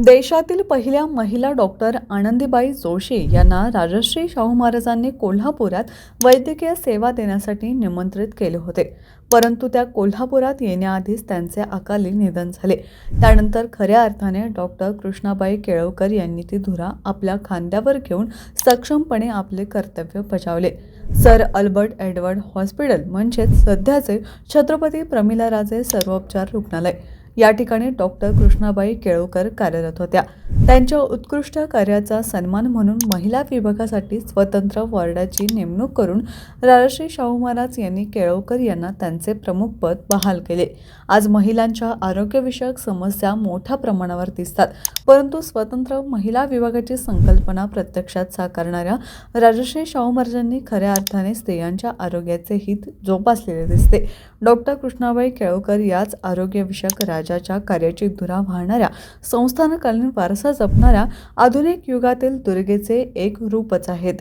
देशातील पहिल्या महिला डॉक्टर आनंदीबाई जोशी यांना राजश्री शाहू महाराजांनी कोल्हापुरात वैद्यकीय सेवा देण्यासाठी निमंत्रित केले होते. परंतु त्या कोल्हापुरात येण्याआधीच त्यांचे अकाली निधन झाले. त्यानंतर खऱ्या अर्थाने डॉक्टर कृष्णाबाई केळवकर यांनी ती धुरा आपल्या खांद्यावर घेऊन सक्षमपणे आपले कर्तव्य बजावले. सर अल्बर्ट एडवर्ड हॉस्पिटल म्हणजेच सध्याचे छत्रपती प्रमिलाराजे सर्वोपचार रुग्णालय या ठिकाणी डॉक्टर कृष्णाबाई केळवकर कार्यरत होत्या. त्यांच्या उत्कृष्ट कार्याचा सन्मान म्हणून महिला विभागासाठी स्वतंत्र वॉर्डाची नेमणूक करून राजश्री शाहू महाराज यांनी केळवकर यांना त्यांचे प्रमुखपद बहाल केले. आज महिलांच्या आरोग्यविषयक समस्या मोठ्या प्रमाणावर दिसतात, परंतु स्वतंत्र महिला विभागाची संकल्पना प्रत्यक्षात साकारणाऱ्या राजश्री शाहू महाराजांनी खऱ्या अर्थाने स्त्रियांच्या आरोग्याचे हित जोपासलेले दिसते. डॉक्टर कृष्णाबाई केळवकर याच आरोग्यविषयक राजाच्या कार्याची धुरा वाहणाऱ्या, संस्थानकालीन वारसा जपणाऱ्या आधुनिक युगातील दुर्गेचे एक रूपच आहेत.